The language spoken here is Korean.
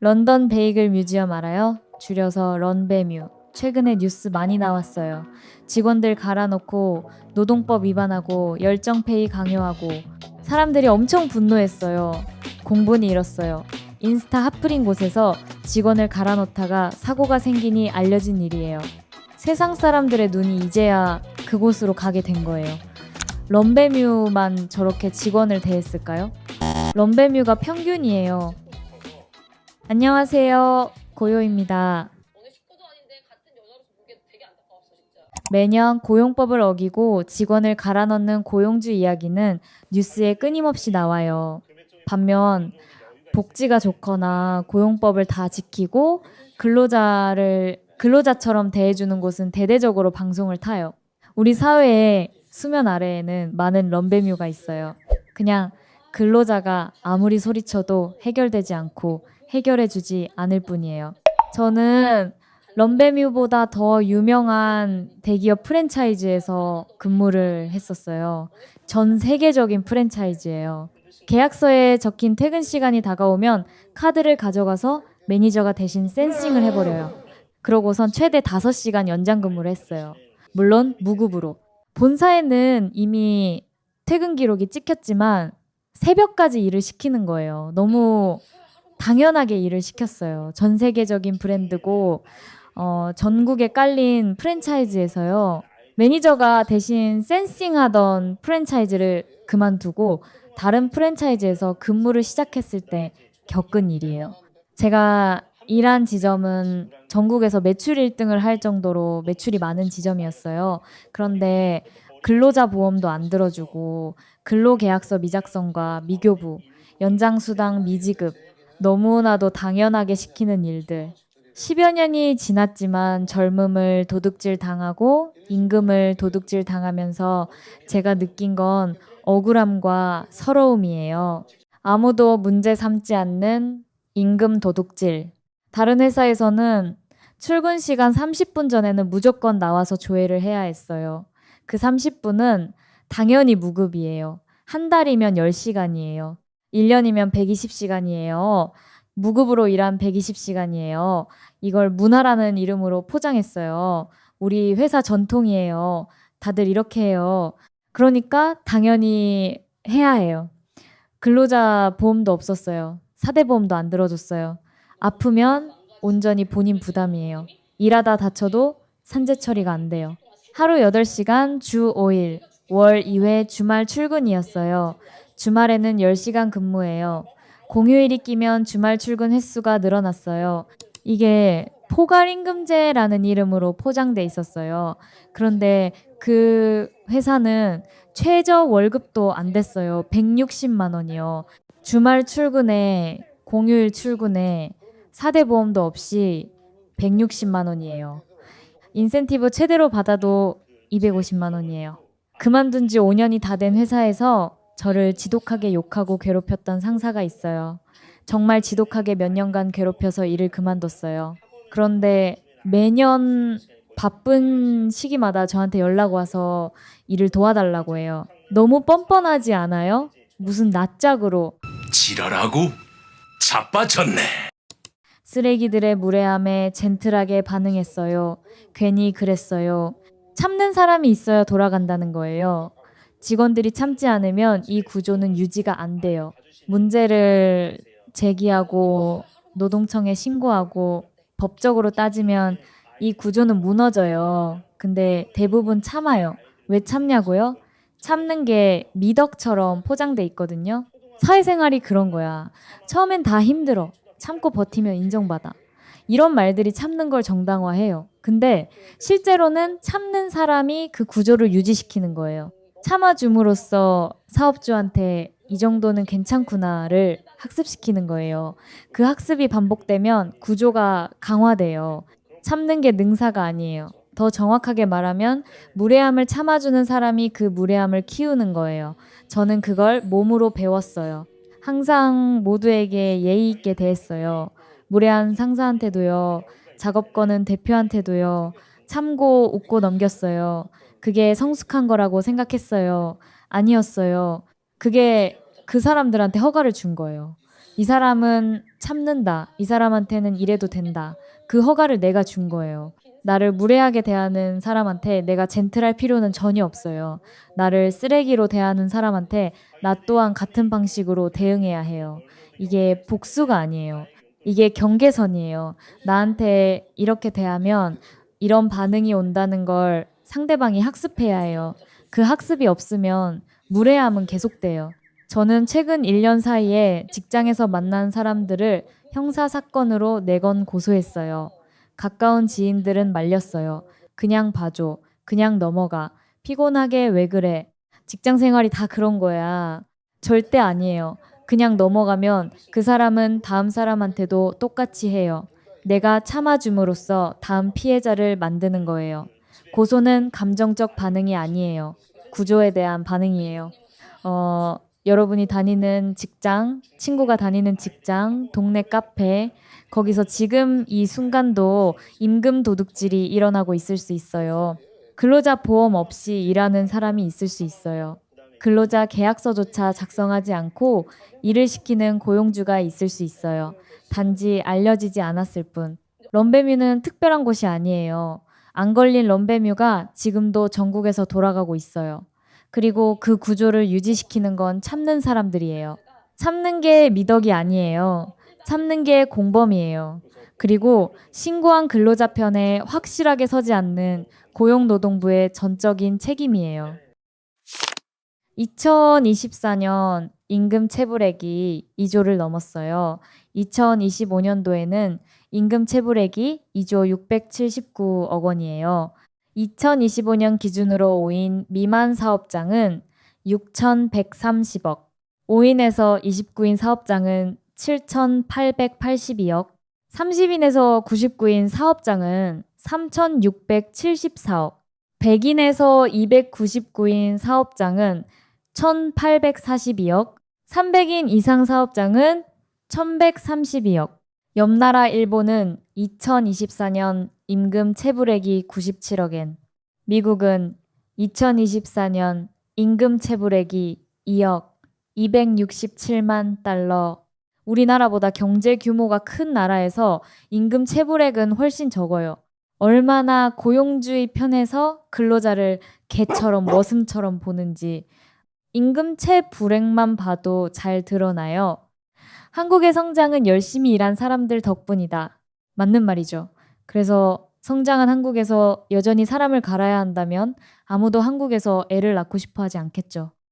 런던 베이글 뮤지엄 알아요? 줄여서 런베뮤. 최근에 뉴스 많이 나왔어요. 직원들 갈아놓고 노동법 위반하고 열정페이 강요하고 사람들이 엄청 분노했어요. 공분이 일었어요. 인스타 핫플인 곳에서 직원을 갈아놓다가 사고가 생기니 알려진 일이에요. 세상 사람들의 눈이 이제야 그곳으로 가게 된 거예요. 런베뮤만 저렇게 직원을 대했을까요? 런베뮤가 평균이에요. 안녕하세요. 고요입니다. 너네 식구도 아닌데 같은 여자로서 보기에 되게 안타까웠어 진짜. 매년 고용법을 어기고 직원을 갈아넣는 고용주 이야기는 뉴스에 끊임없이 나와요. 반면 복지가 좋거나 고용법을 다 지키고 근로자처럼 대해주는 곳은 대대적으로 방송을 타요. 우리 사회의 수면 아래에는 많은 런베뮤가 있어요. 그냥 근로자가 아무리 소리쳐도 해결되지 않고 해결해주지 않을 뿐이에요. 저는 런베뮤보다 더 유명한 대기업 프랜차이즈에서 근무를 했었어요. 전 세계적인 프랜차이즈예요. 계약서에 적힌 퇴근 시간이 다가오면 카드를 가져가서 매니저가 대신 센싱을 해버려요. 그러고선 최대 5시간 연장 근무를 했어요. 물론 무급으로. 본사에는 이미 퇴근 기록이 찍혔지만 새벽까지 일을 시키는 거예요. 너무 당연하게 일을 시켰어요. 전 세계적인 브랜드고 전국에 깔린 프랜차이즈에서요. 매니저가 대신 센싱하던 프랜차이즈를 그만두고 다른 프랜차이즈에서 근무를 시작했을 때 겪은 일이에요. 제가 일한 지점은 전국에서 매출 1등을 할 정도로 매출이 많은 지점이었어요. 그런데 근로자 보험도 안 들어주고 근로계약서 미작성과 미교부, 연장수당 미지급, 너무나도 당연하게 시키는 일들. 10여 년이 지났지만 젊음을 도둑질 당하고 임금을 도둑질 당하면서 제가 느낀 건 억울함과 서러움이에요. 아무도 문제 삼지 않는 임금 도둑질. 다른 회사에서는 출근 시간 30분 전에는 무조건 나와서 조회를 해야 했어요. 그 30분은 당연히 무급이에요. 한 달이면 10시간이에요. 1년이면 120시간이에요. 무급으로 일한 120시간이에요. 이걸 문화라는 이름으로 포장했어요. 우리 회사 전통이에요. 다들 이렇게 해요. 그러니까 당연히 해야 해요. 근로자 보험도 없었어요. 사대보험도 안 들어줬어요. 아프면 온전히 본인 부담이에요. 일하다 다쳐도 산재 처리가 안 돼요. 하루 8시간, 주 5일, 월 2회 주말 출근이었어요. 주말에는 10시간 근무해요. 공휴일이 끼면 주말 출근 횟수가 늘어났어요. 이게 포괄임금제라는 이름으로 포장돼 있었어요. 그런데 그 회사는 최저 월급도 안 됐어요. 160만 원이요. 주말 출근에 공휴일 출근에 사대보험도 없이 160만 원이에요. 인센티브 최대로 받아도 250만 원이에요. 그만둔 지 5년이 다 된 회사에서 저를 지독하게 욕하고 괴롭혔던 상사가 있어요. 정말 지독하게 몇 년간 괴롭혀서 일을 그만뒀어요. 그런데 매년 바쁜 시기마다 저한테 연락 와서 일을 도와달라고 해요. 너무 뻔뻔하지 않아요? 무슨 낯짝으로. 지랄하고 자빠졌네. 쓰레기들의 무례함에 젠틀하게 반응했어요. 괜히 그랬어요. 참는 사람이 있어야 돌아간다는 거예요. 직원들이 참지 않으면 이 구조는 유지가 안 돼요. 문제를 제기하고 노동청에 신고하고 법적으로 따지면 이 구조는 무너져요. 근데 대부분 참아요. 왜 참냐고요? 참는 게 미덕처럼 포장돼 있거든요. 사회생활이 그런 거야. 처음엔 다 힘들어. 참고 버티면 인정받아. 이런 말들이 참는 걸 정당화해요. 근데 실제로는 참는 사람이 그 구조를 유지시키는 거예요. 참아줌으로써 사업주한테 이 정도는 괜찮구나를 학습시키는 거예요. 그 학습이 반복되면 구조가 강화돼요. 참는 게 능사가 아니에요. 더 정확하게 말하면 무례함을 참아주는 사람이 그 무례함을 키우는 거예요. 저는 그걸 몸으로 배웠어요. 항상 모두에게 예의 있게 대했어요. 무례한 상사한테도요. 작업 거는 대표한테도요. 참고 웃고 넘겼어요. 그게 성숙한 거라고 생각했어요. 아니었어요. 그게 그 사람들한테 허가를 준 거예요. 이 사람은 참는다. 이 사람한테는 이래도 된다. 그 허가를 내가 준 거예요. 나를 무례하게 대하는 사람한테 내가 젠틀할 필요는 전혀 없어요. 나를 쓰레기로 대하는 사람한테 나 또한 같은 방식으로 대응해야 해요. 이게 복수가 아니에요. 이게 경계선이에요. 나한테 이렇게 대하면 이런 반응이 온다는 걸 상대방이 학습해야 해요. 그 학습이 없으면 무례함은 계속돼요. 저는 최근 1년 사이에 직장에서 만난 사람들을 형사 사건으로 4건 고소했어요. 가까운 지인들은 말렸어요. 그냥 봐줘. 그냥 넘어가. 피곤하게 왜 그래? 직장 생활이 다 그런 거야. 절대 아니에요. 그냥 넘어가면 그 사람은 다음 사람한테도 똑같이 해요. 내가 참아줌으로써 다음 피해자를 만드는 거예요. 고소는 감정적 반응이 아니에요. 구조에 대한 반응이에요. 여러분이 다니는 직장, 친구가 다니는 직장, 동네 카페, 거기서 지금 이 순간도 임금 도둑질이 일어나고 있을 수 있어요. 근로자 보험 없이 일하는 사람이 있을 수 있어요. 근로자 계약서조차 작성하지 않고 일을 시키는 고용주가 있을 수 있어요. 단지 알려지지 않았을 뿐. 럼베뮤는 특별한 곳이 아니에요. 안 걸린 럼베뮤가 지금도 전국에서 돌아가고 있어요. 그리고 그 구조를 유지시키는 건 참는 사람들이에요. 참는 게 미덕이 아니에요. 참는 게 공범이에요. 그리고 신고한 근로자 편에 확실하게 서지 않는 고용노동부의 전적인 책임이에요. 2024년 임금 체불액이 2조를 넘었어요. 2025년도에는 임금 체불액이 2조 679억 원이에요. 2025년 기준으로 5인 미만 사업장은 6,130억, 5인에서 29인 사업장은 7,882억, 30인에서 99인 사업장은 3,674억, 100인에서 299인 사업장은 1,842억, 300인 이상 사업장은 1,132억. 옆 나라 일본은 2024년 임금 체불액이 97억엔, 미국은 2024년 임금 체불액이 2억 267만 달러. 우리나라보다 경제 규모가 큰 나라에서 임금 체불액은 훨씬 적어요. 얼마나 고용주의 편에서 근로자를 개처럼 머슴처럼 보는지 임금 체불액만 봐도 잘 드러나요. 한국의 성장은 열심히 일한 사람들 덕분이다. 맞는 말이죠. 그래서 성장한 한국에서 여전히 사람을 갈아야 한다면 아무도 한국에서 애를 낳고 싶어 하지 않겠죠.